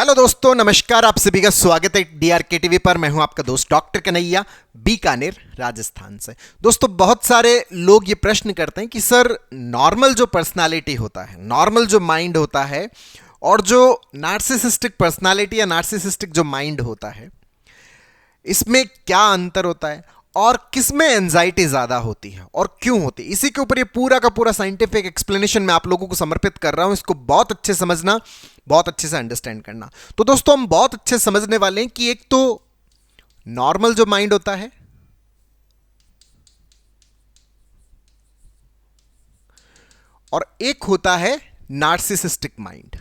Hello दोस्तों, नमस्कार। आप सभी का स्वागत है डीआरके टीवी पर। मैं हूं आपका दोस्त डॉक्टर कन्हैया, बीकानेर, राजस्थान से। दोस्तों, बहुत सारे लोग ये प्रश्न करते हैं कि सर, नॉर्मल जो पर्सनालिटी होता है, नॉर्मल जो माइंड होता है, और जो नार्सिसिस्टिक पर्सनालिटी या नार्सिसिस्टिक जो माइंड होता है, इसमें क्या अंतर होता है और किस में एंजाइटी ज्यादा होती है और क्यों होती है। इसी के ऊपर ये पूरा का पूरा साइंटिफिक एक्सप्लेनेशन मैं आप लोगों को समर्पित कर रहा हूं। इसको बहुत अच्छे समझना, बहुत अच्छे से अंडरस्टैंड करना। तो दोस्तों, हम बहुत अच्छे समझने वाले हैं कि एक तो नॉर्मल जो माइंड होता है, और एक होता है नार्सिसिस्टिक माइंड।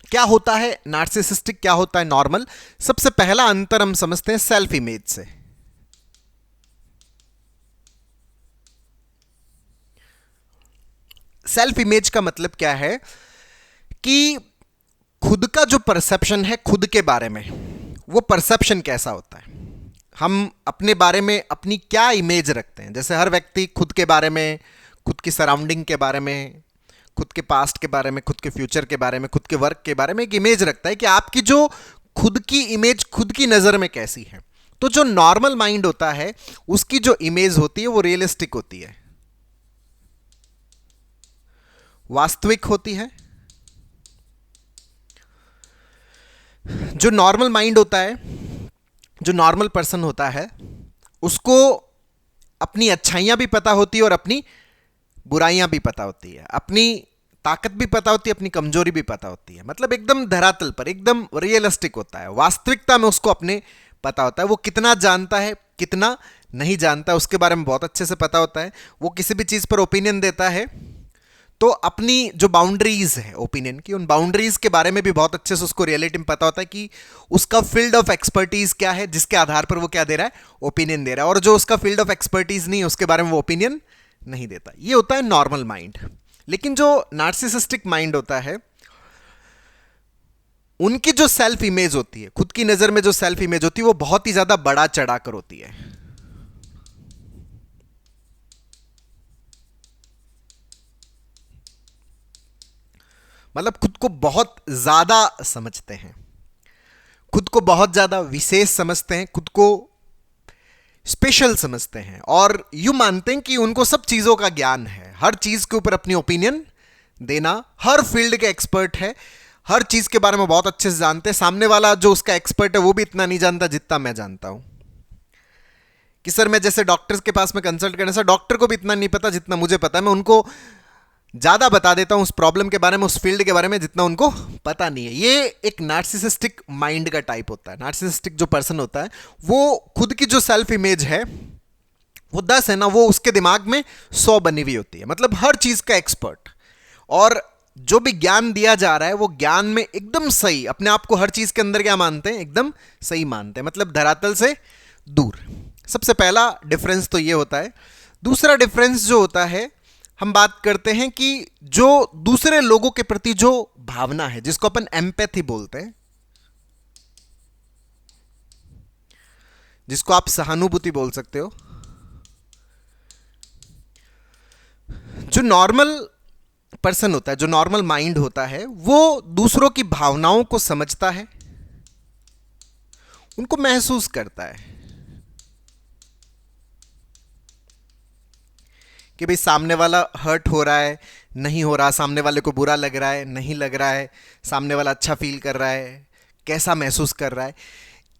क्या होता है नार्सिसिस्टिक, क्या होता है नॉर्मल? सबसे पहला अंतर हम समझते हैं सेल्फ इमेज से। सेल्फ इमेज का मतलब क्या है कि खुद का जो परसेप्शन है खुद के बारे में, वो परसेप्शन कैसा होता है। हम अपने बारे में अपनी क्या इमेज रखते हैं। जैसे हर व्यक्ति खुद के बारे में, खुद की सराउंडिंग के बारे में, खुद के पास्ट के बारे में, खुद के फ्यूचर के बारे में, खुद के वर्क के बारे में एक इमेज रखता है कि आपकी जो खुद की इमेज खुद की नज़र में कैसी है। तो जो नॉर्मल माइंड होता है, उसकी जो इमेज होती है वो रियलिस्टिक होती है, वास्तविक होती है। जो नॉर्मल माइंड होता है, जो नॉर्मल पर्सन होता है, उसको अपनी अच्छाइयां भी पता होती है और अपनी बुराइयां भी पता होती है, अपनी ताकत भी पता होती है, अपनी कमजोरी भी पता होती है। मतलब एकदम धरातल पर, एकदम रियलिस्टिक होता है। वास्तविकता में उसको अपने पता होता है। वो कितना जानता है, कितना नहीं जानता, उसके बारे में बहुत अच्छे से पता होता है। वो किसी भी चीज़ पर ओपिनियन देता है तो अपनी जो बाउंड्रीज है ओपिनियन की, उन बाउंड्रीज के बारे में भी बहुत अच्छे से उसको रियलिटी में पता होता है कि उसका फील्ड ऑफ एक्सपर्टीज क्या है, जिसके आधार पर वो क्या दे रहा है, ओपिनियन दे रहा है। और जो उसका फील्ड ऑफ एक्सपर्टीज नहीं है, उसके बारे में वो ओपिनियन नहीं देता। ये होता है नॉर्मल माइंड। लेकिन जो नार्सिसिस्टिक माइंड होता है, उनकी जो सेल्फ इमेज होती है, खुद की नजर में जो सेल्फ इमेज होती है, वो बहुत ही ज्यादा बड़ा चढ़ाकर होती है। मतलब खुद को बहुत ज्यादा समझते हैं, खुद को बहुत ज्यादा विशेष समझते हैं, खुद को स्पेशल समझते हैं, और यूं मानते हैं कि उनको सब चीजों का ज्ञान है, हर चीज के ऊपर अपनी ओपिनियन देना, हर फील्ड के एक्सपर्ट है, हर चीज के बारे में बहुत अच्छे से जानते हैं। सामने वाला जो उसका एक्सपर्ट है वो भी इतना नहीं जानता जितना मैं जानता हूं। कि सर, मैं जैसे डॉक्टर्स के पास में कंसल्ट करने से डॉक्टर को भी इतना नहीं पता जितना मुझे पता है। मैं उनको ज्यादा बता देता हूं उस प्रॉब्लम के बारे में, उस फील्ड के बारे में, जितना उनको पता नहीं है। ये एक नार्सिसिस्टिक माइंड का टाइप होता है। नार्सिसिस्टिक जो पर्सन होता है, वो खुद की जो सेल्फ इमेज है वो 10 है ना, वो उसके दिमाग में 100 बनी हुई होती है। मतलब हर चीज का एक्सपर्ट, और जो भी ज्ञान दिया जा रहा है वो ज्ञान में एकदम सही, अपने आप को हर चीज के अंदर क्या मानते हैं, एकदम सही मानते हैं। मतलब धरातल से दूर। सबसे पहला डिफरेंस तो ये होता है। दूसरा डिफरेंस जो होता है, हम बात करते हैं कि जो दूसरे लोगों के प्रति जो भावना है, जिसको अपन एम्पैथी बोलते हैं, जिसको आप सहानुभूति बोल सकते हो। जो नॉर्मल पर्सन होता है, जो नॉर्मल माइंड होता है, वो दूसरों की भावनाओं को समझता है, उनको महसूस करता है कि भाई सामने वाला हर्ट हो रहा है, नहीं हो रहा, सामने वाले को बुरा लग रहा है, नहीं लग रहा है, सामने वाला अच्छा फील कर रहा है, कैसा महसूस कर रहा है,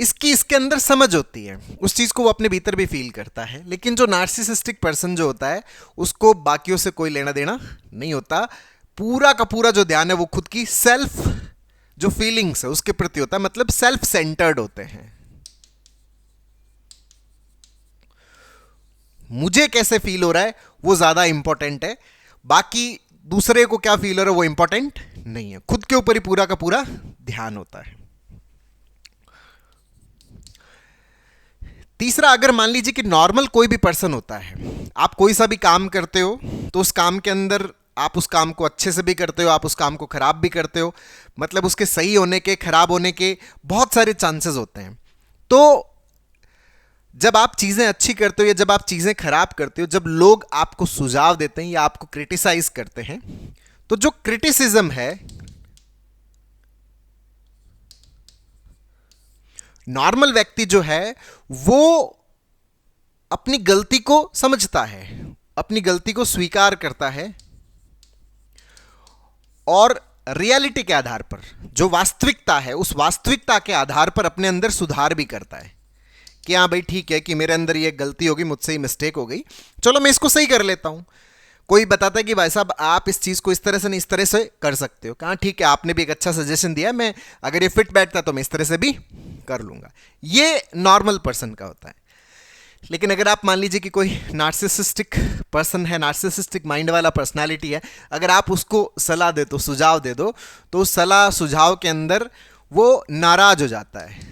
इसकी इसके अंदर समझ होती है। उस चीज़ को वो अपने भीतर भी फील करता है। लेकिन जो नार्सिसिस्टिक पर्सन जो होता है, उसको बाकियों से कोई लेना देना नहीं होता। पूरा का पूरा जो ध्यान है वो खुद की सेल्फ जो फीलिंग्स है उसके प्रति होता है। मतलब सेल्फ सेंटर्ड होते हैं। मुझे कैसे फील हो रहा है वो ज्यादा इंपॉर्टेंट है, बाकी दूसरे को क्या फील हो रहा है वो इंपॉर्टेंट नहीं है। खुद के ऊपर ही पूरा का पूरा ध्यान होता है। तीसरा, अगर मान लीजिए कि नॉर्मल कोई भी पर्सन होता है, आप कोई सा भी काम करते हो तो उस काम के अंदर आप उस काम को अच्छे से भी करते हो, आप उस काम को खराब भी करते हो। मतलब उसके सही होने के, खराब होने के बहुत सारे चांसेस होते हैं। तो जब आप चीजें अच्छी करते हो या जब आप चीजें खराब करते हो, जब लोग आपको सुझाव देते हैं या आपको क्रिटिसाइज करते हैं, तो जो क्रिटिसिज्म है, नॉर्मल व्यक्ति जो है वो अपनी गलती को समझता है, अपनी गलती को स्वीकार करता है और रियलिटी के आधार पर, जो वास्तविकता है उस वास्तविकता के आधार पर अपने अंदर सुधार भी करता है कि हाँ भाई ठीक है कि मेरे अंदर ये गलती होगी, मुझसे ही मिस्टेक हो गई, चलो मैं इसको सही कर लेता हूं। कोई बताता है कि भाई साहब आप इस चीज को इस तरह से नहीं इस तरह से कर सकते हो, कहा ठीक है आपने भी एक अच्छा सजेशन दिया, मैं अगर ये फिट बैठता तो मैं इस तरह से भी कर लूंगा। ये नॉर्मल पर्सन का होता है। लेकिन अगर आप मान लीजिए कि कोई नार्सिसिस्टिक पर्सन है, नार्सिसिस्टिक माइंड वाला पर्सनालिटी है, अगर आप उसको सलाह दे दो, सुझाव दे दो, तो उस सलाह सुझाव के अंदर वो नाराज हो जाता है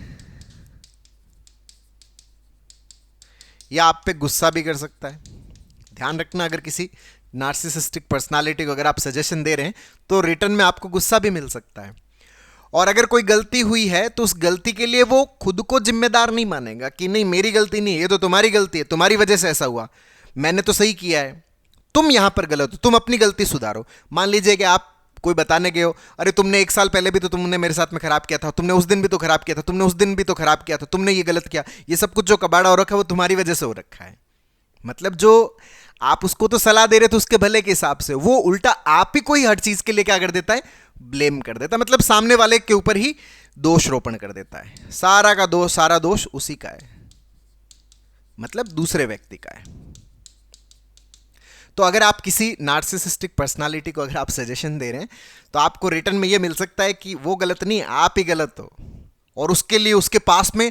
या आप पे गुस्सा भी कर सकता है। ध्यान रखना, अगर किसी नार्सिसिस्टिक पर्सनालिटी को अगर आप सजेशन दे रहे हैं तो रिटर्न में आपको गुस्सा भी मिल सकता है। और अगर कोई गलती हुई है तो उस गलती के लिए वो खुद को जिम्मेदार नहीं मानेगा कि नहीं मेरी गलती नहीं है, ये तो तुम्हारी गलती है, तुम्हारी वजह से ऐसा हुआ, मैंने तो सही किया है, तुम यहां पर गलत हो, तुम अपनी गलती सुधारो। मान लीजिए कि आप कोई बताने गए हो, अरे तुमने एक साल पहले भी तो तुमने मेरे साथ में खराब किया था, तुमने उस दिन भी तो खराब किया था, तुमने उस दिन भी तो खराब किया था, तुमने ये गलत किया, ये सब कुछ जो कबाड़ा हो रखा है वो तुम्हारी वजह से हो रखा है। मतलब जो आप उसको तो सलाह दे रहे थे उसके भले के हिसाब से, वो उल्टा आप ही कोई हर चीज के लिए क्या कर देता है, ब्लेम कर देता है। मतलब सामने वाले के ऊपर ही दोष रोपण कर देता है, सारा का दोष, सारा दोष उसी का है, मतलब दूसरे व्यक्ति का है। तो अगर आप किसी नार्सिसिस्टिक पर्सनालिटी को अगर आप सजेशन दे रहे हैं तो आपको रिटर्न में यह मिल सकता है कि वो गलत नहीं, आप ही गलत हो, और उसके लिए उसके पास में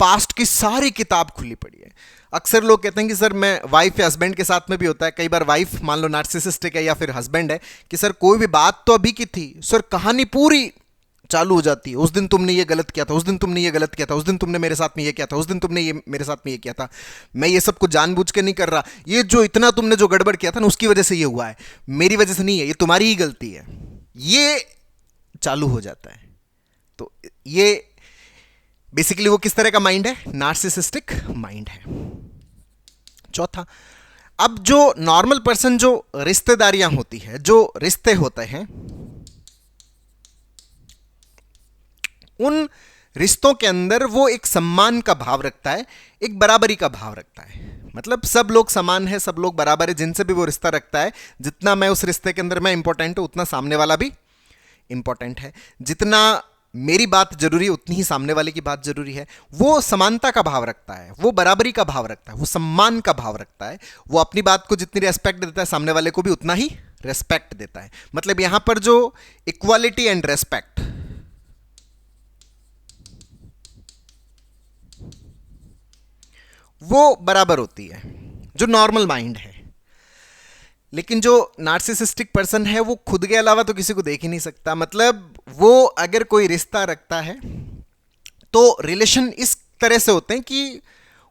पास्ट की सारी किताब खुली पड़ी है। अक्सर लोग कहते हैं कि सर मैं, वाइफ या हस्बैंड के साथ में भी होता है, कई बार वाइफ मान लो नार्सिसिस्टिक है या फिर हस्बैंड है, कि सर कोई भी बात तो अभी की थी, सर कहानी पूरी चालू हो जाती है, उस दिन तुमने ये गलत किया था, उस दिन तुमने ये गलत किया था, उस दिन तुमने मेरे साथ में ये किया था, उस दिन तुमने ये मेरे साथ में ये किया था, मैं ये सब कुछ जानबूझ के नहीं कर रहा, ये जो इतना तुमने जो गड़बड़ किया था ना उसकी वजह से ये हुआ है, मेरी वजह से नहीं है, ये तुम्हारी ही गलती है, ये चालू हो जाता है। तो ये बेसिकली वो किस तरह का माइंड है, नार्सिसिस्टिक माइंड है। चौथा, अब जो नॉर्मल पर्सन, जो रिश्तेदारियां होती है, जो रिश्ते होते हैं, उन रिश्तों के अंदर वो एक सम्मान का भाव रखता है, एक बराबरी का भाव रखता है। मतलब सब लोग समान है, सब लोग बराबर है, जिनसे भी वो रिश्ता रखता है, जितना मैं उस रिश्ते के अंदर मैं इंपॉर्टेंट हूं उतना सामने वाला भी इंपॉर्टेंट है, जितना मेरी बात जरूरी है उतनी ही सामने वाले की बात जरूरी है। वो समानता का भाव रखता है, वो बराबरी का भाव रखता है, वो सम्मान का भाव रखता है, वो अपनी बात को जितनी रेस्पेक्ट देता है सामने वाले को भी उतना ही रेस्पेक्ट देता है। मतलब यहां पर जो इक्वालिटी एंड रेस्पेक्ट, वो बराबर होती है, जो नॉर्मल माइंड है। लेकिन जो नार्सिसिस्टिक पर्सन है वो खुद के अलावा तो किसी को देख ही नहीं सकता। मतलब वो अगर कोई रिश्ता रखता है तो रिलेशन इस तरह से होते हैं कि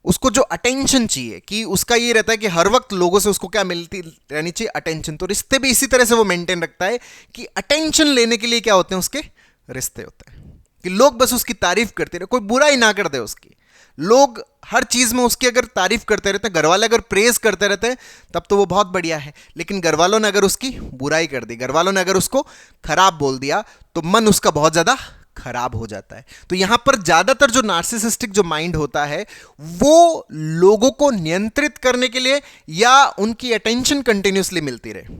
उसको जो अटेंशन चाहिए, कि उसका ये रहता है कि हर वक्त लोगों से उसको क्या मिलती रहनी चाहिए, अटेंशन। तो रिश्ते भी इसी तरह से वो मेंटेन रखता है कि अटेंशन लेने के लिए क्या होते हैं उसके रिश्ते होते हैं, कि लोग बस उसकी तारीफ करते रहे, कोई बुराई ना कर दे उसकी, लोग हर चीज में उसकी अगर तारीफ करते रहते हैं, घर वाले अगर प्रेज करते रहते हैं तब तो वो बहुत बढ़िया है। लेकिन घर वालों ने अगर उसकी बुराई कर दी, घर वालों ने अगर उसको खराब बोल दिया, तो मन उसका बहुत ज्यादा खराब हो जाता है। तो यहां पर ज्यादातर जो नार्सिसिस्टिक जो माइंड होता है वो लोगों को नियंत्रित करने के लिए या उनकी अटेंशन कंटिन्यूसली मिलती रहे,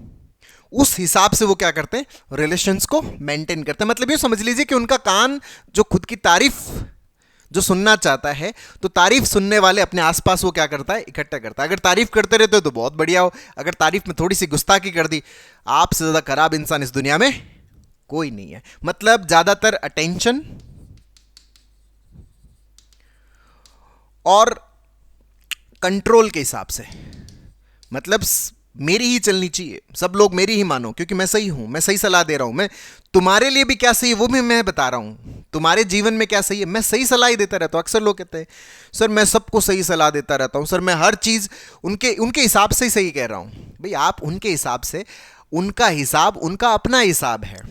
उस हिसाब से वो क्या करते हैं, रिलेशंस को मेंटेन करते हैं। मतलब ये समझ लीजिए कि उनका कान जो खुद की तारीफ जो सुनना चाहता है, तो तारीफ सुनने वाले अपने आसपास वो क्या करता है, इकट्ठा करता है। अगर तारीफ करते रहते हो तो बहुत बढ़िया हो, अगर तारीफ में थोड़ी सी गुस्ताखी कर दी, आपसे ज्यादा खराब इंसान इस दुनिया में कोई नहीं है। मतलब ज्यादातर अटेंशन और कंट्रोल के हिसाब से, मतलब मेरी ही चलनी चाहिए, सब लोग मेरी ही मानो क्योंकि मैं सही हूं, मैं सही सलाह दे रहा हूं, मैं तुम्हारे लिए भी क्या सही है वो भी मैं बता रहा हूं, तुम्हारे जीवन में क्या सही है मैं सही सलाह ही देता रहता हूं। अक्सर लोग कहते हैं सर मैं सबको सही सलाह देता रहता हूं, सर मैं हर चीज उनके उनके हिसाब से ही सही कह रहा हूं। भाई आप उनके हिसाब से, उनका हिसाब उनका अपना हिसाब है,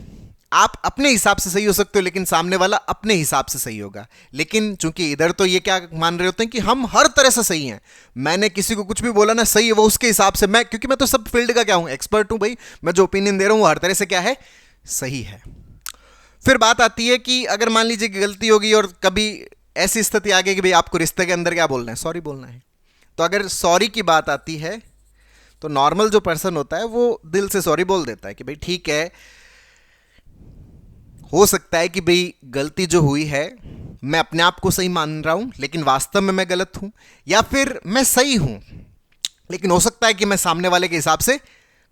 आप अपने हिसाब से सही हो सकते हो, लेकिन सामने वाला अपने हिसाब से सही होगा। लेकिन चूंकि इधर तो ये क्या मान रहे होते हैं कि हम हर तरह से सही हैं, मैंने किसी को कुछ भी बोला ना सही है, वो उसके हिसाब से, मैं क्योंकि मैं तो सब फील्ड का क्या हूं, एक्सपर्ट हूं भाई, मैं जो ओपिनियन दे रहा हूं वो हर तरह से क्या है, सही है। फिर बात आती है कि अगर मान लीजिए कि गलती होगी और कभी ऐसी स्थिति आ गई कि भाई आपको रिश्ते के अंदर क्या बोलना है, सॉरी बोलना है, तो अगर सॉरी की बात आती है तो नॉर्मल जो पर्सन होता है वो दिल से सॉरी बोल देता है कि भाई ठीक है, हो सकता है कि भाई गलती जो हुई है मैं अपने आप को सही मान रहा हूं लेकिन वास्तव में मैं गलत हूं, या फिर मैं सही हूं लेकिन हो सकता है कि मैं सामने वाले के हिसाब से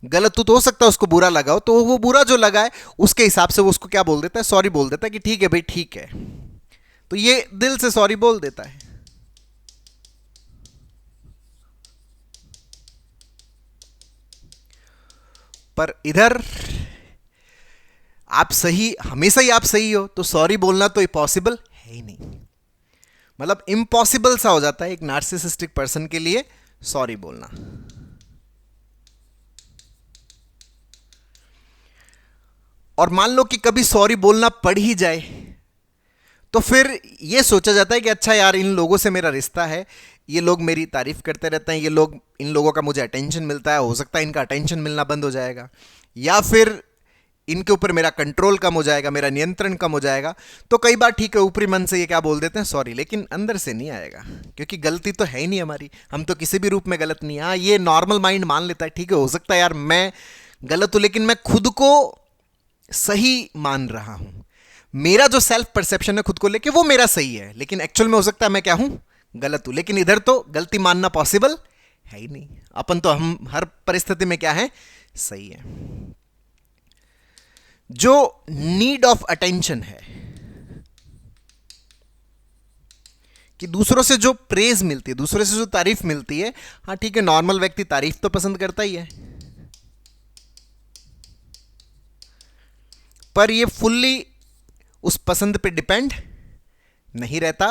गलत हूं, तो हो सकता है उसको बुरा लगा हो, तो वो बुरा जो लगा है उसके हिसाब से वो उसको क्या बोल देता है, सॉरी बोल देता है कि ठीक है भाई ठीक है, तो ये दिल से सॉरी बोल देता है। पर इधर आप सही, हमेशा ही आप सही हो, तो सॉरी बोलना तो पॉसिबल है ही नहीं, मतलब इम्पॉसिबल सा हो जाता है एक नार्सिसिस्टिक पर्सन के लिए सॉरी बोलना। और मान लो कि कभी सॉरी बोलना पड़ ही जाए तो फिर यह सोचा जाता है कि अच्छा यार, इन लोगों से मेरा रिश्ता है, ये लोग मेरी तारीफ करते रहते हैं, ये लोग, इन लोगों का मुझे अटेंशन मिलता है, हो सकता है इनका अटेंशन मिलना बंद हो जाएगा, या फिर इनके ऊपर मेरा कंट्रोल कम हो जाएगा, मेरा नियंत्रण कम हो जाएगा। तो कई बार ठीक है, ऊपरी मन से ये क्या बोल देते हैं, सॉरी, लेकिन अंदर से नहीं आएगा, क्योंकि गलती तो है ही नहीं हमारी, हम तो किसी भी रूप में गलत नहीं है। हाँ, ये नॉर्मल माइंड मान लेता है, ठीक है हो सकता है यार मैं गलत हूं, लेकिन मैं खुद को सही मान रहा हूं, मेरा जो सेल्फ परसेप्शन है खुद को लेके वो मेरा सही है, लेकिन एक्चुअल में हो सकता है मैं क्या हूं, गलत हूं। लेकिन इधर तो गलती मानना पॉसिबल है ही नहीं, अपन तो हम हर परिस्थिति में क्या है, सही है। जो नीड ऑफ अटेंशन है, कि दूसरों से जो प्रेज मिलती है, दूसरों से जो तारीफ मिलती है, हाँ ठीक है, नॉर्मल व्यक्ति तारीफ तो पसंद करता ही है, पर ये फुल्ली उस पसंद पे डिपेंड नहीं रहता,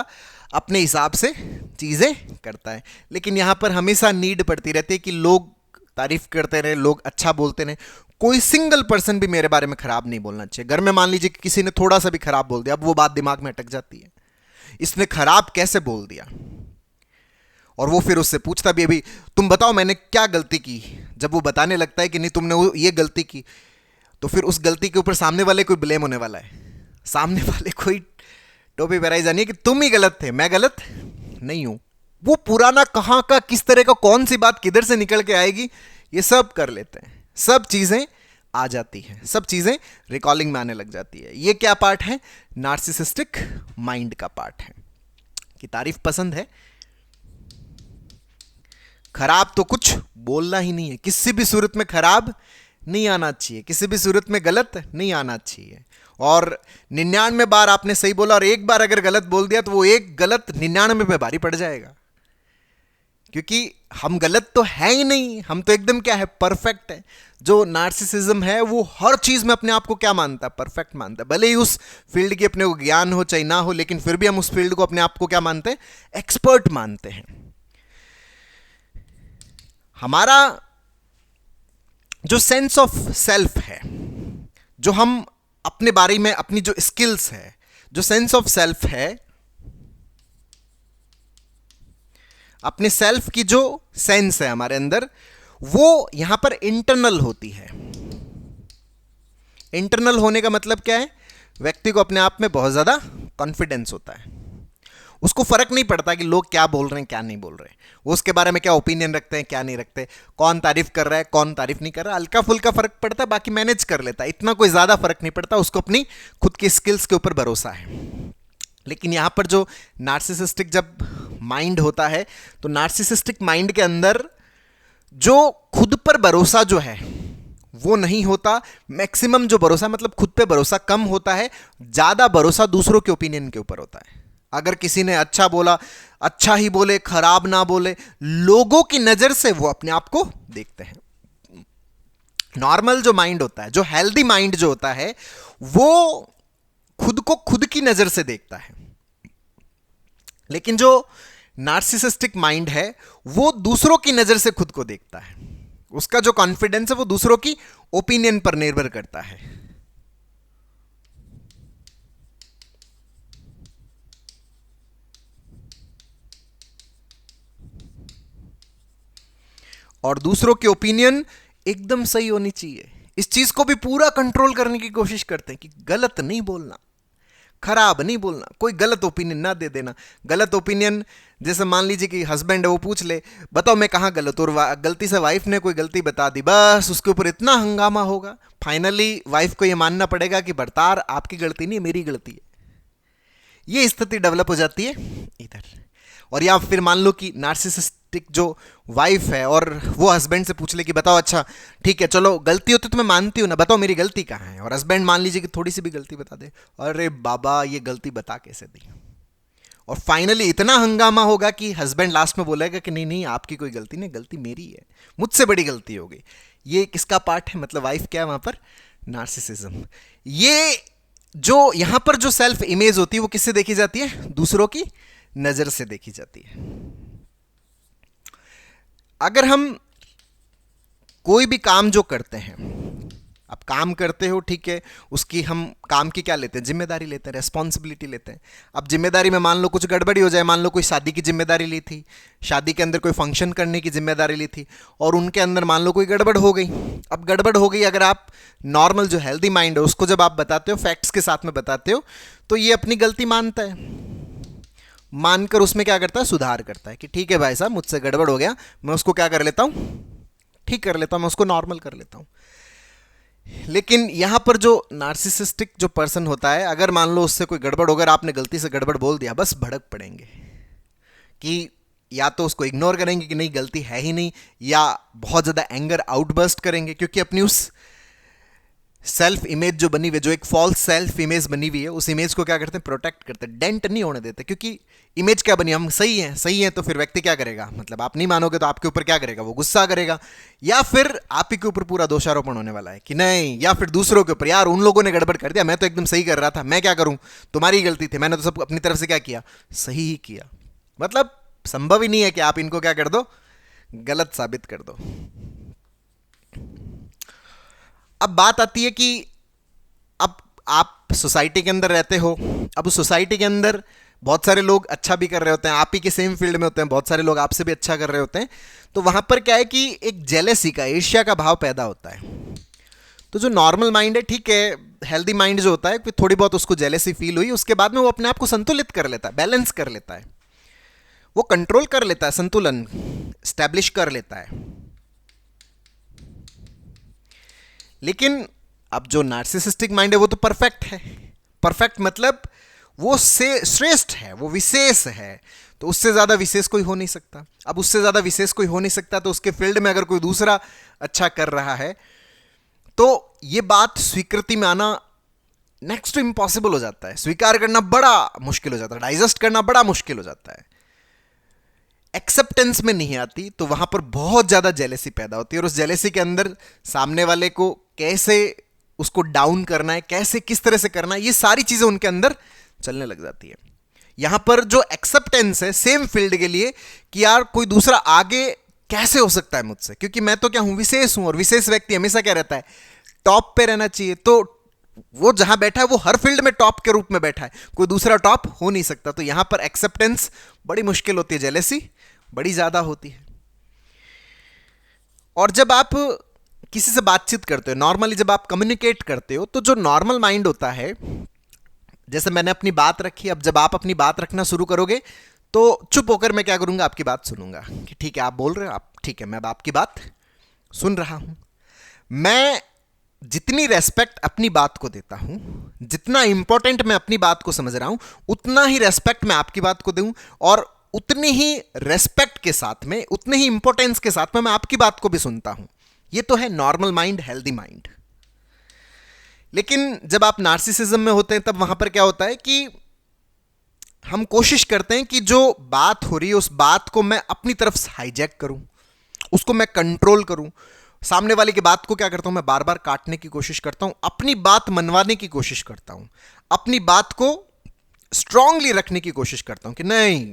अपने हिसाब से चीजें करता है। लेकिन यहां पर हमेशा नीड पड़ती रहती है कि लोग तारीफ करते रहे, लोग अच्छा बोलते रहे, कोई सिंगल पर्सन भी मेरे बारे में खराब नहीं बोलना चाहिए। घर में मान लीजिए कि किसी ने थोड़ा सा भी खराब बोल दिया, अब वो बात दिमाग में अटक जाती है, इसने खराब कैसे बोल दिया, और वो फिर उससे पूछता भी है, भाई तुम बताओ मैंने क्या गलती की। जब वो बताने लगता है कि नहीं तुमने वो ये गलती की, तो फिर उस गलती के ऊपर सामने वाले कोई ब्लेम होने वाला है, सामने वाले कोई टोपी पहनाई जानी है कि तुम ही गलत थे, मैं गलत नहीं हूं। वो पुराना कहां का, किस तरह का, कौन सी बात किधर से निकल के आएगी, ये सब कर लेते हैं, सब चीजें आ जाती हैं, सब चीजें रिकॉलिंग में आने लग जाती है। ये क्या पार्ट है, नार्सिसिस्टिक माइंड का पार्ट है, कि तारीफ पसंद है, खराब तो कुछ बोलना ही नहीं है, किसी भी सूरत में खराब नहीं आना चाहिए, किसी भी सूरत में गलत नहीं आना चाहिए। और 99 बार आपने सही बोला और एक बार अगर गलत बोल दिया तो वो एक गलत 99 पे भारी पड़ जाएगा, क्योंकि हम गलत तो है ही नहीं, हम तो एकदम क्या है, परफेक्ट है। जो नार्सिसिज्म है वो हर चीज में अपने आप को क्या मानता है, परफेक्ट मानता है, भले ही उस फील्ड की अपने को ज्ञान हो चाहे ना हो, लेकिन फिर भी हम उस फील्ड को अपने आप को क्या मानते हैं, एक्सपर्ट मानते हैं। हमारा जो सेंस ऑफ सेल्फ है, जो हम अपने बारे में, अपनी जो स्किल्स है, जो सेंस ऑफ सेल्फ है, अपने सेल्फ की जो सेंस है हमारे अंदर, वो यहां पर इंटरनल होती है। इंटरनल होने का मतलब क्या है, व्यक्ति को अपने आप में बहुत ज्यादा कॉन्फिडेंस होता है, उसको फर्क नहीं पड़ता कि लोग क्या बोल रहे हैं क्या नहीं बोल रहे हैं, वो उसके बारे में क्या ओपिनियन रखते हैं क्या नहीं रखते, कौन तारीफ कर रहा है कौन तारीफ नहीं कर रहा, हल्का फुल्का फर्क पड़ता है, बाकी मैनेज कर लेता है, इतना कोई ज्यादा फर्क नहीं पड़ता, उसको अपनी खुद की स्किल्स के ऊपर भरोसा है। लेकिन यहां पर जो नार्सिसिस्टिक जब माइंड होता है, तो नार्सिसिस्टिक माइंड के अंदर जो खुद पर भरोसा जो है वो नहीं होता, मैक्सिमम जो भरोसा, मतलब खुद पे भरोसा कम होता है, ज्यादा भरोसा दूसरों के ओपिनियन के ऊपर होता है। अगर किसी ने अच्छा बोला, अच्छा ही बोले, खराब ना बोले, लोगों की नजर से वो अपने आप को देखते हैं। नॉर्मल जो माइंड होता है, जो हेल्दी माइंड जो होता है, वो खुद को खुद की नजर से देखता है, लेकिन जो नार्सिसिस्टिक माइंड है वो दूसरों की नजर से खुद को देखता है, उसका जो कॉन्फिडेंस है वो दूसरों की ओपिनियन पर निर्भर करता है। और दूसरों के ओपिनियन एकदम सही होनी चाहिए। इस चीज को भी पूरा कंट्रोल करने की कोशिश करते हैं कि गलत नहीं बोलना, खराब नहीं बोलना, कोई गलत ओपिनियन ना दे देना। गलत ओपिनियन जैसे मान लीजिए कि हस्बैंड है, वो पूछ ले बताओ मैं कहाँ गलत, और गलती से वाइफ ने कोई गलती बता दी, बस उसके ऊपर इतना हंगामा होगा, फाइनली वाइफ को ये मानना पड़ेगा कि बरतार आपकी गलती नहीं मेरी गलती है। ये स्थिति डेवलप हो जाती है इधर। और या फिर मान लो कि नार्सिसिस्टिक जो वाइफ है और वो हस्बैंड से पूछ ले कि बताओ अच्छा ठीक है चलो गलती होती तो मैं मानती हूँ ना, बताओ मेरी गलती कहाँ है, और हस्बैंड मान लीजिए कि थोड़ी सी भी गलती बता दे, अरे बाबा ये गलती बता कैसे दी, और फाइनली इतना हंगामा होगा कि हस्बैंड लास्ट में बोलेगा कि नहीं नहीं आपकी कोई गलती नहीं, गलती मेरी है, मुझसे बड़ी गलती हो गई। ये किसका पार्ट है, मतलब वाइफ क्या है वहां पर, नार्सिसिज्म। ये जो यहां पर जो सेल्फ इमेज होती है वो किससे देखी जाती है, दूसरों की नजर से देखी जाती है। अगर हम कोई भी काम जो करते हैं, आप काम करते हो ठीक है, उसकी हम काम की क्या लेते हैं, जिम्मेदारी लेते हैं, रेस्पॉन्सिबिलिटी लेते हैं। अब जिम्मेदारी में मान लो कुछ गड़बड़ी हो जाए, मान लो कोई शादी की जिम्मेदारी ली थी, शादी के अंदर कोई फंक्शन करने की जिम्मेदारी ली थी और उनके अंदर मान लो कोई गड़बड़ हो गई। अब गड़बड़ हो गई, अगर आप नॉर्मल जो हेल्दी माइंड है उसको जब आप बताते हो, फैक्ट्स के साथ में बताते हो, तो ये अपनी गलती मानता है, मानकर उसमें क्या करता है, सुधार करता है कि ठीक है भाई साहब मुझसे गड़बड़ हो गया, मैं उसको क्या कर लेता हूं, ठीक कर लेता हूं, मैं उसको नॉर्मल कर लेता हूं। लेकिन यहां पर जो नार्सिसिस्टिक जो पर्सन होता है, अगर मान लो उससे कोई गड़बड़ होकर आपने गलती से गड़बड़ बोल दिया, बस भड़क पड़ेंगे कि या तो उसको इग्नोर करेंगे कि नहीं गलती है ही नहीं, या बहुत ज़्यादा एंगर आउटबर्स्ट करेंगे, क्योंकि अपनी उस सेल्फ इमेज जो बनी हुई है, जो एक फॉल्स सेल्फ इमेज बनी हुई है, उस इमेज को क्या करते हैं, प्रोटेक्ट करते हैं, डेंट नहीं होने देते। क्योंकि इमेज क्या बनी, हम सही हैं, सही हैं, तो फिर व्यक्ति क्या करेगा, मतलब आप नहीं मानोगे तो आपके ऊपर क्या करेगा, वो गुस्सा करेगा, या फिर आप ही के ऊपर पूरा दोषारोपण होने वाला है कि नहीं, या फिर दूसरों के ऊपर, यार उन लोगों ने गड़बड़ कर दिया, मैं तो एकदम सही कर रहा था, मैं क्या करूं, तुम्हारी गलती थी, मैंने तो सब अपनी तरफ से क्या किया, सही ही किया। मतलब संभव ही नहीं है कि आप इनको क्या कर दो, गलत साबित कर दो। अब बात आती है कि अब आप सोसाइटी के अंदर रहते हो, अब उस सोसाइटी के अंदर बहुत सारे लोग अच्छा भी कर रहे होते हैं, आप ही के सेम फील्ड में होते हैं, बहुत सारे लोग आपसे भी अच्छा कर रहे होते हैं, तो वहां पर क्या है कि एक जेलेसी का, ईर्ष्या का भाव पैदा होता है। तो जो नॉर्मल माइंड है, ठीक है, हेल्दी माइंड जो होता है, थोड़ी बहुत उसको जेलेसी फील हुई, उसके बाद में वो अपने आप को संतुलित कर लेता है, बैलेंस कर लेता है, वो कंट्रोल कर लेता है, संतुलन स्टैब्लिश कर लेता है। लेकिन अब जो नार्सिसिस्टिक माइंड है वो तो परफेक्ट है, परफेक्ट मतलब वो से श्रेष्ठ है, वो विशेष है, तो उससे ज्यादा विशेष कोई हो नहीं सकता। अब उससे ज्यादा विशेष कोई हो नहीं सकता, तो उसके फील्ड में अगर कोई दूसरा अच्छा कर रहा है तो ये बात स्वीकृति में आना नेक्स्ट टू इम्पॉसिबल हो जाता है, स्वीकार करना बड़ा मुश्किल हो जाता है, डाइजेस्ट करना बड़ा मुश्किल हो जाता है, एक्सेप्टेंस में नहीं आती, तो वहां पर बहुत ज्यादा जेलेसी पैदा होती है, और उस जेलेसी के अंदर सामने वाले को कैसे उसको डाउन करना है, कैसे किस तरह से करना है, ये सारी चीजें उनके अंदर चलने लग जाती है। यहां पर जो एक्सेप्टेंस है सेम फील्ड के लिए कि यार कोई दूसरा आगे कैसे हो सकता है मुझसे, क्योंकि मैं तो क्या हूं, विशेष हूं, और विशेष व्यक्ति हमेशा क्या रहता है, टॉप पे रहना चाहिए, तो वो जहां बैठा है वो हर फील्ड में टॉप के रूप में बैठा है, कोई दूसरा टॉप हो नहीं सकता, तो यहां पर एक्सेप्टेंस बड़ी मुश्किल होती है, जेलेसी बड़ी ज्यादा होती है। और जब आप किसी से बातचीत करते हो, नॉर्मली जब आप कम्युनिकेट करते हो, तो जो नॉर्मल माइंड होता है, जैसे मैंने अपनी बात रखी, अब जब आप अपनी बात रखना शुरू करोगे तो चुप होकर मैं क्या करूंगा, आपकी बात सुनूंगा कि ठीक है आप बोल रहे हो, आप ठीक है, मैं अब आपकी बात सुन रहा हूं। मैं जितनी रेस्पेक्ट अपनी बात को देता हूं, जितना इंपॉर्टेंट मैं अपनी बात को समझ रहा हूं, उतना ही रेस्पेक्ट मैं आपकी बात को दूं, और उतनी ही रेस्पेक्ट के साथ में, उतने ही इंपॉर्टेंस के साथ में मैं आपकी बात को भी सुनता हूं। ये तो है नॉर्मल माइंड, हेल्दी माइंड। लेकिन जब आप नार्सिसिज्म में होते हैं तब वहां पर क्या होता है कि हम कोशिश करते हैं कि जो बात हो रही है उस बात को मैं अपनी तरफ से हाईजैक करूं, उसको मैं कंट्रोल करूं, सामने वाले की बात को क्या करता हूं, मैं बार बार काटने की कोशिश करता हूं, अपनी बात मनवाने की कोशिश करता हूं, अपनी बात को स्ट्रांगली रखने की कोशिश करता हूं कि नहीं,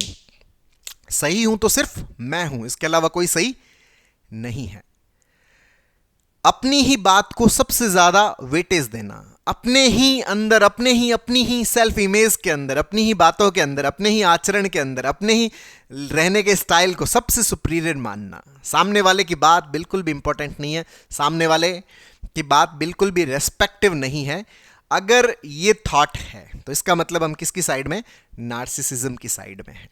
सही हूं तो सिर्फ मैं हूं, इसके अलावा कोई सही नहीं है। अपनी ही बात को सबसे ज्यादा वेटेज देना, अपने ही अंदर, अपनी ही सेल्फ इमेज के अंदर, अपनी ही बातों के अंदर, अपने ही आचरण के अंदर, अपने ही रहने के स्टाइल को सबसे सुपीरियर मानना। सामने वाले की बात बिल्कुल भी इंपॉर्टेंट नहीं है, सामने वाले की बात बिल्कुल भी रेस्पेक्टिव नहीं है। अगर ये थॉट है तो इसका मतलब हम किसकी साइड में, नार्सिसिज्म की साइड में है।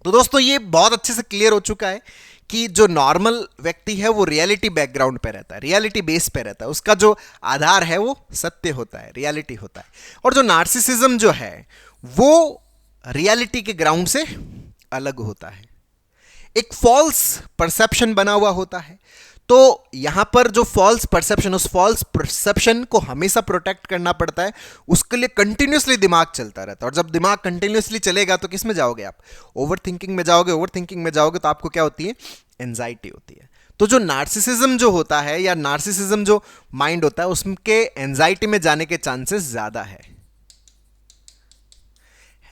तो दोस्तों ये बहुत अच्छे से क्लियर हो चुका है कि जो नॉर्मल व्यक्ति है वो रियलिटी बैकग्राउंड पे रहता है, रियलिटी बेस पे रहता है, उसका जो आधार है वो सत्य होता है, रियलिटी होता है। और जो नार्सिसिज्म जो है वो रियलिटी के ग्राउंड से अलग होता है, एक फॉल्स परसेप्शन बना हुआ होता है। तो यहां पर जो फॉल्स परसेप्शन, उस फॉल्स परसेप्शन को हमेशा प्रोटेक्ट करना पड़ता है, उसके लिए कंटिन्यूसली दिमाग चलता रहता है। और जब दिमाग कंटिन्यूसली चलेगा तो किस में जाओगे आप, ओवर थिंकिंग में जाओगे। ओवर थिंकिंग में जाओगे तो आपको क्या होती है, एंजाइटी होती है। तो जो नार्सिसिज्म जो होता है या नार्सिसिज्म जो माइंड होता है उसके एंजाइटी में जाने के चांसेस ज्यादा है।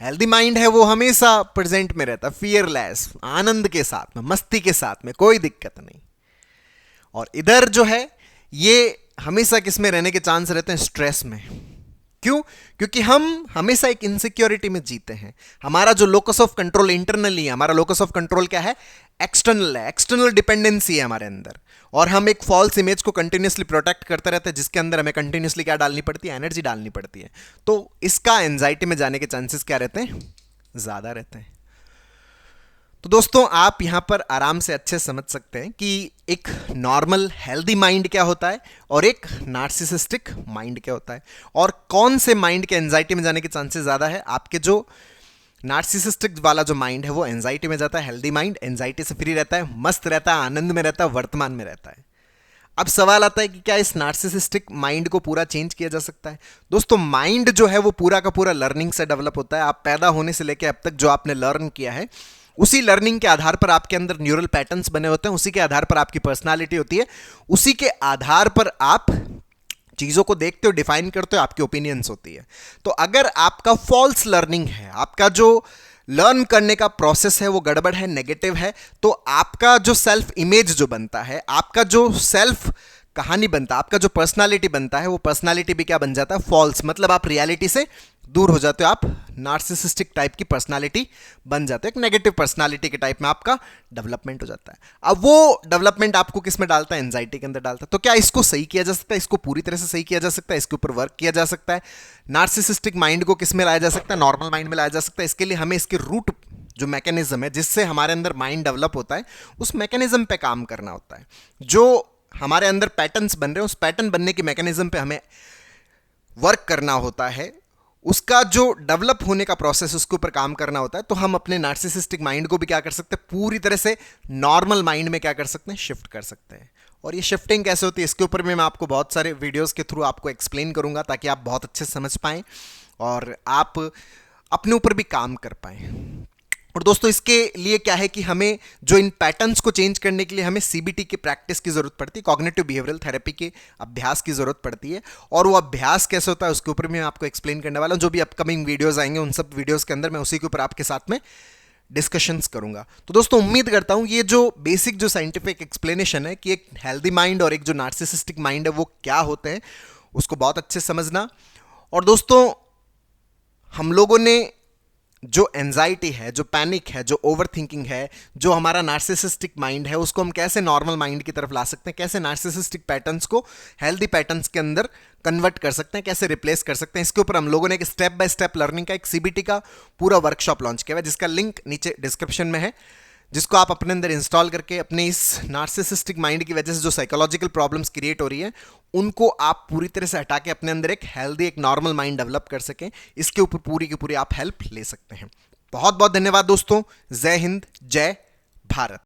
हेल्दी माइंड है वो हमेशा प्रेजेंट में रहता है, फियरलेस, आनंद के साथ में, मस्ती के साथ में, कोई दिक्कत नहीं। और इधर जो है ये हमेशा किस में रहने के चांस रहते हैं, स्ट्रेस में। क्यों? क्योंकि हम हमेशा एक इनसिक्योरिटी में जीते हैं। हमारा जो लोकस ऑफ कंट्रोल इंटरनली है, हमारा लोकस ऑफ कंट्रोल क्या है, एक्सटर्नल है, एक्सटर्नल डिपेंडेंसी है हमारे अंदर। और हम एक फॉल्स इमेज को कंटिन्यूसली प्रोटेक्ट करते रहते हैं, जिसके अंदर हमें कंटिन्यूसली क्या डालनी पड़ती है, एनर्जी डालनी पड़ती है। तो इसका एंजाइटी में जाने के चांसेस क्या रहते हैं, ज्यादा रहते हैं। तो दोस्तों आप यहां पर आराम से अच्छे समझ सकते हैं कि एक नॉर्मल हेल्दी माइंड क्या होता है और एक नार्सिसिस्टिक माइंड क्या होता है, और कौन से माइंड के एंजाइटी में जाने के चांसेस ज़्यादा है। आपके जो नार्सिसिस्टिक वाला जो माइंड है वो एंजाइटी में जाता है, हेल्दी माइंड एंजाइटी से फ्री रहता है, मस्त रहता है, आनंद में रहता है, वर्तमान में रहता है। अब सवाल आता है कि क्या इस नार्सिसिस्टिक माइंड को पूरा चेंज किया जा सकता है। दोस्तों माइंड जो है वो पूरा का पूरा लर्निंग से डेवलप होता है। आप पैदा होने से लेकर अब तक जो आपने लर्न किया है, उसी लर्निंग के आधार पर आपके अंदर न्यूरल पैटर्न्स बने होते हैं, उसी के आधार पर आपकी पर्सनालिटी होती है, उसी के आधार पर आप चीज़ों को देखते हो, डिफाइन करते हो, आपकी ओपिनियंस होती है। तो अगर आपका फॉल्स लर्निंग है, आपका जो लर्न करने का प्रोसेस है वो गड़बड़ है, नेगेटिव है, तो आपका जो सेल्फ इमेज जो बनता है, आपका जो सेल्फ कहानी बनता है, आपका जो पर्सनालिटी बनता है, वो पर्सनालिटी भी क्या बन जाता है, फॉल्स। मतलब आप रियलिटी से दूर हो जाते हो, आप नार्सिसिस्टिक टाइप की पर्सनालिटी बन जाते हो, एक नेगेटिव पर्सनालिटी के टाइप में आपका डेवलपमेंट हो जाता है। अब वो डेवलपमेंट आपको किस में डालता है, एंजाइटी के अंदर डालता है। तो क्या इसको सही किया जा सकता है, इसको पूरी तरह से सही किया जा सकता है, इसके ऊपर वर्क किया जा सकता है, नार्सिसिस्टिक माइंड को किस में लाया जा सकता है, नॉर्मल माइंड में लाया जा सकता है। इसके लिए हमें इसके रूट जो मैकेनिज्म है जिससे हमारे अंदर माइंड डेवलप होता है, उस मैकेनिज्म पे काम करना होता है। जो हमारे अंदर पैटर्न्स बन रहे हैं, उस पैटर्न बनने की मैकेनिज्म पे हमें वर्क करना होता है, उसका जो डेवलप होने का प्रोसेस, उसके ऊपर काम करना होता है। तो हम अपने नार्सिसिस्टिक माइंड को भी क्या कर सकते हैं, पूरी तरह से नॉर्मल माइंड में क्या कर सकते हैं, शिफ्ट कर सकते हैं। और ये शिफ्टिंग कैसे होती है, इसके ऊपर मैं आपको बहुत सारे वीडियोस के थ्रू आपको एक्सप्लेन करूंगा, ताकि आप बहुत अच्छे से समझ पाएं और आप अपने ऊपर भी काम कर पाएं। और दोस्तों इसके लिए क्या है कि हमें जो इन पैटर्न्स को चेंज करने के लिए हमें सीबीटी की प्रैक्टिस की जरूरत पड़ती है, कॉग्निटिव बिहेवियरल थेरेपी के अभ्यास की जरूरत पड़ती है। और वो अभ्यास कैसे होता है उसके ऊपर मैं आपको एक्सप्लेन करने वाला हूं। जो भी अपकमिंग वीडियोस आएंगे उन सब वीडियोस के अंदर मैं उसी के ऊपर आपके साथ में डिस्कशंस करूंगा। तो दोस्तों उम्मीद करता हूं ये जो बेसिक जो साइंटिफिक एक्सप्लेनेशन है कि एक हेल्दी माइंड और एक जो नार्सिसिस्टिक माइंड है वो क्या होते हैं, उसको बहुत अच्छे से समझना। और दोस्तों हम लोगों ने जो एंजाइटी है, जो पैनिक है, जो ओवर थिंकिंग है, जो हमारा नार्सिसिस्टिक माइंड है, उसको हम कैसे नॉर्मल माइंड की तरफ ला सकते हैं, कैसे नार्सिसिस्टिक पैटर्न्स को हेल्दी पैटर्न्स के अंदर कन्वर्ट कर सकते हैं, कैसे रिप्लेस कर सकते हैं, इसके ऊपर हम लोगों ने एक स्टेप बाय स्टेप लर्निंग का एक सीबीटी का पूरा वर्कशॉप लॉन्च किया है, जिसका लिंक नीचे डिस्क्रिप्शन में है, जिसको आप अपने अंदर इंस्टॉल करके अपने इस नार्सिसिस्टिक माइंड की वजह से जो साइकोलॉजिकल प्रॉब्लम्स क्रिएट हो रही है उनको आप पूरी तरह से हटा के अपने अंदर एक हेल्दी, एक नॉर्मल माइंड डेवलप कर सकें। इसके ऊपर पूरी की पूरी आप हेल्प ले सकते हैं। बहुत बहुत धन्यवाद दोस्तों। जय हिंद, जय भारत।